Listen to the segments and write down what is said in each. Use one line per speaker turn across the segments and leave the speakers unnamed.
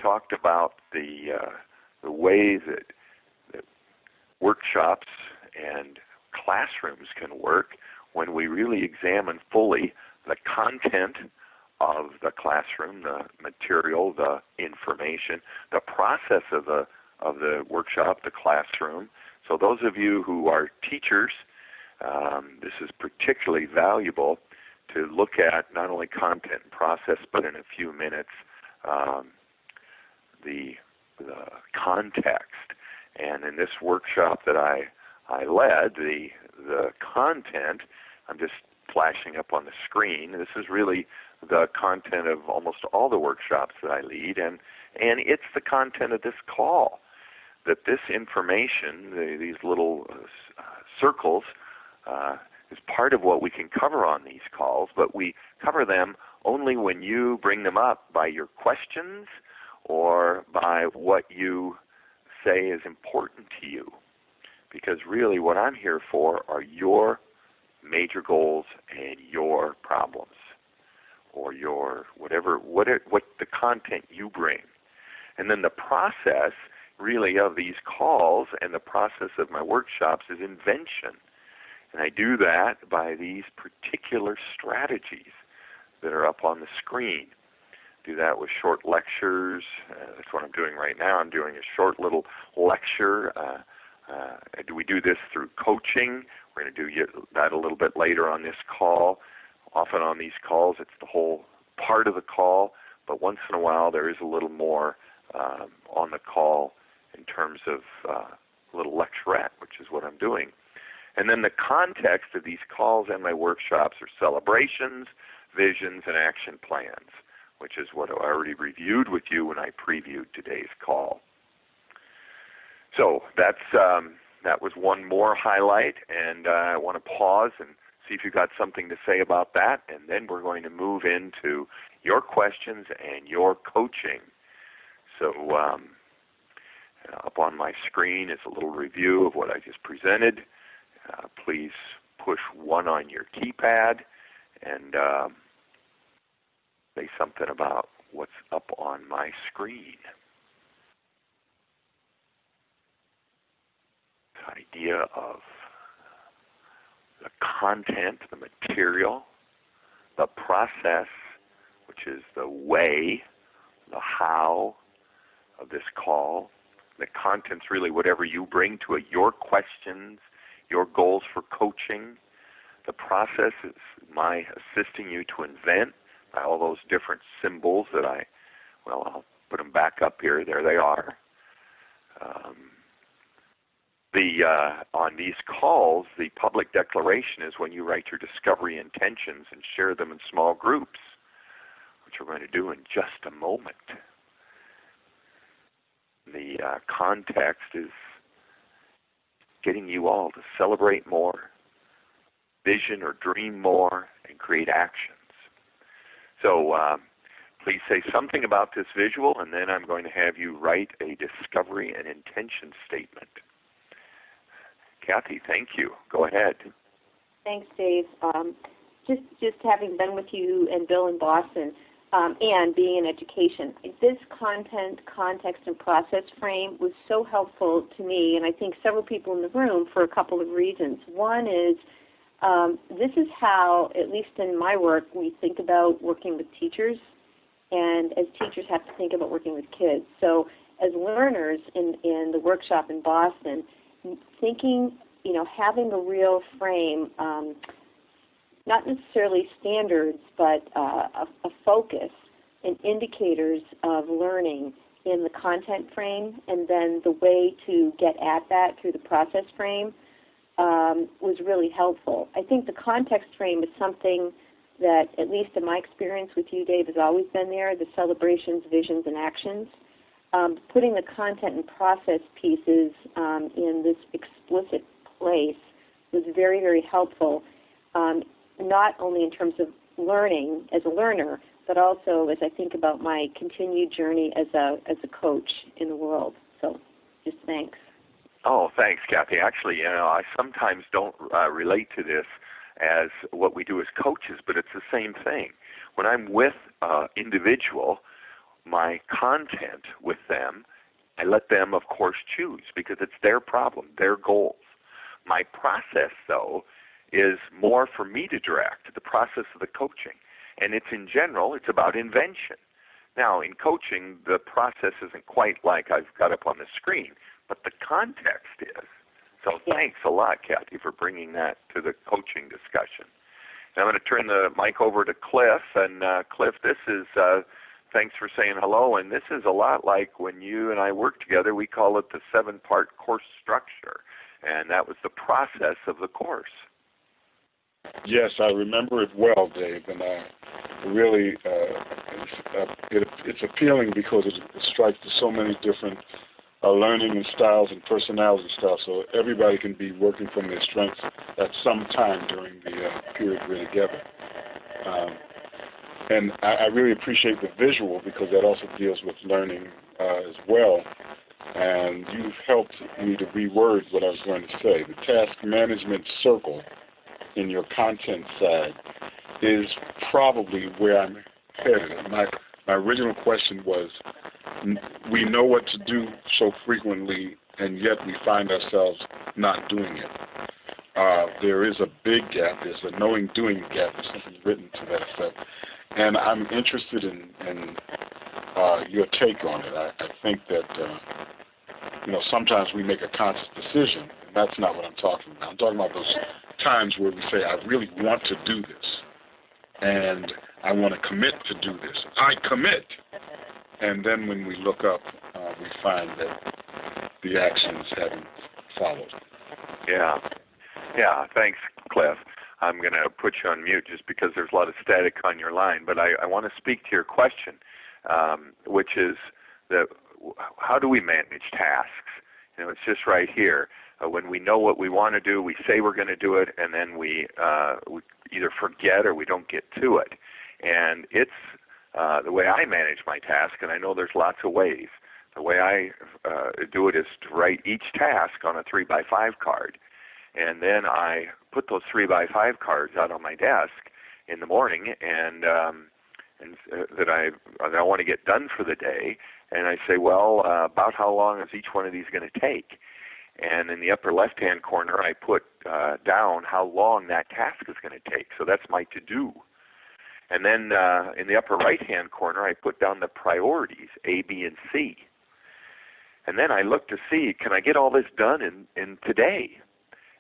talked about the way that workshops and classrooms can work when we really examine fully the content of the classroom, the material, the information, the process of the workshop, the classroom. So those of you who are teachers, this is particularly valuable to look at not only content and process, but in a few minutes, the context. And in this workshop that I led, the content, I'm just flashing up on the screen, this is really the content of almost all the workshops that I lead, and it's the content of this call, that this information, these little circles, is part of what we can cover on these calls, but we cover them only when you bring them up by your questions or by what you say is important to you. Because really what I'm here for are your major goals and your problems, or your what the content you bring. And then the process really of these calls and the process of my workshops is invention. And I do that by these particular strategies that are up on the screen. Do that with short lectures. That's what I'm doing right now. I'm doing a short little lecture. We do this through coaching. We're going to do that a little bit later on this call. Often on these calls, it's the whole part of the call, but once in a while there is a little more on the call in terms of a little lecturette, which is what I'm doing. And then the context of these calls and my workshops are celebrations, visions, and action plans, which is what I already reviewed with you when I previewed today's call. So that was one more highlight, and I want to pause and see if you've got something to say about that, and then we're going to move into your questions and your coaching. So up on my screen is a little review of what I just presented. Please push 1 on your keypad and say something about what's up on my screen. This idea of the content, the material, the process, which is the way, the how of this call. The content's really whatever you bring to it, your questions, your goals for coaching. The process is my assisting you to invent by all those different symbols that I'll put them back up here. There they are. On these calls, the public declaration is when you write your discovery intentions and share them in small groups, which we're going to do in just a moment. The context is getting you all to celebrate more, vision or dream more, and create actions. So please say something about this visual, and then I'm going to have you write a discovery and intention statement. Kathy, thank you. Go ahead.
Thanks, Dave. Just having been with you and Bill in Boston and being in education, this content, context, and process frame was so helpful to me, and I think several people in the room, for a couple of reasons. One is this is how, at least in my work, we think about working with teachers, and as teachers have to think about working with kids. So as learners in the workshop in Boston, thinking, having a real frame, not necessarily standards, but a focus and indicators of learning in the content frame, and then the way to get at that through the process frame was really helpful. I think the context frame is something that, at least in my experience with you, Dave, has always been there, the celebrations, visions, and actions. Putting the content and process pieces in this explicit place was very, very helpful, not only in terms of learning as a learner, but also as I think about my continued journey as a coach in the world. So just thanks.
Oh, thanks, Kathy. Actually, I sometimes don't relate to this as what we do as coaches, but it's the same thing. When I'm with an individual, my content with them. I let them, of course, choose because it's their problem, their goals. My process, though, is more for me to direct, the process of the coaching. And it's in general, it's about invention. Now, in coaching, the process isn't quite like I've got up on the screen, but the context is. So thanks a lot, Kathy, for bringing that to the coaching discussion. And I'm going to turn the mic over to Cliff. And Cliff, this is, thanks for saying hello. And this is a lot like when you and I work together, we call it the 7-part course structure. And that was the process of the course.
Yes, I remember it well, Dave, and really it's appealing because it strikes to so many different learning styles and personality styles, so everybody can be working from their strengths at some time during the period we're together. And I really appreciate the visual because that also deals with learning as well. And you've helped me to reword what I was going to say. The task management circle in your content side is probably where I'm headed. My original question was, we know what to do so frequently, and yet we find ourselves not doing it. There is a big gap. There's a knowing-doing gap. There's something written to that effect. And I'm interested in your take on it. I think that, sometimes we make a conscious decision, and that's not what I'm talking about. I'm talking about those times where we say, I really want to do this, and I want to commit to do this. I commit. And then when we look up, we find that the actions haven't followed.
Yeah, thanks, Cliff. I'm going to put you on mute just because there's a lot of static on your line, but I want to speak to your question, which is how do we manage tasks? It's just right here. When we know what we want to do, we say we're going to do it, and then we either forget or we don't get to it. And it's the way I manage my task, and I know there's lots of ways. The way I do it is to write each task on a 3x5 card, and then I put those 3x5 cards out on my desk in the morning, and that I want to get done for the day. And I say, well, about how long is each one of these going to take? And in the upper left-hand corner, I put down how long that task is going to take. So that's my to-do. And then in the upper right-hand corner, I put down the priorities, A, B, and C. And then I look to see, can I get all this done in today?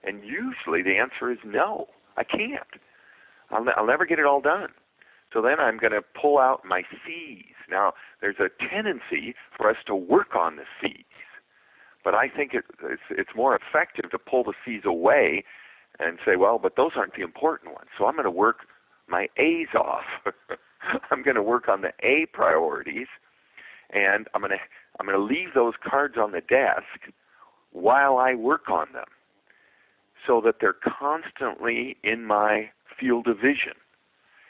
And usually the answer is no, I can't. I'll never get it all done. So then I'm going to pull out my C's. Now, there's a tendency for us to work on the C's. But I think it's more effective to pull the C's away and say, well, but those aren't the important ones. So I'm going to work my A's off. I'm going to work on the A priorities, and I'm going to leave those cards on the desk while I work on them so that they're constantly in my field of vision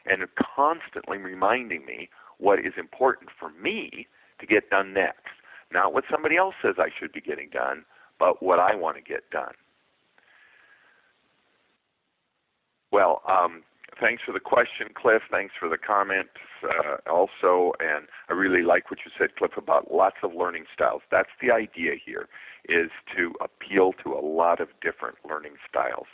and constantly reminding me what is important for me to get done next. Not what somebody else says I should be getting done, but what I want to get done. Well, thanks for the question, Cliff. Thanks for the comments also. And I really like what you said, Cliff, about lots of learning styles. That's the idea here, is to appeal to a lot of different learning styles.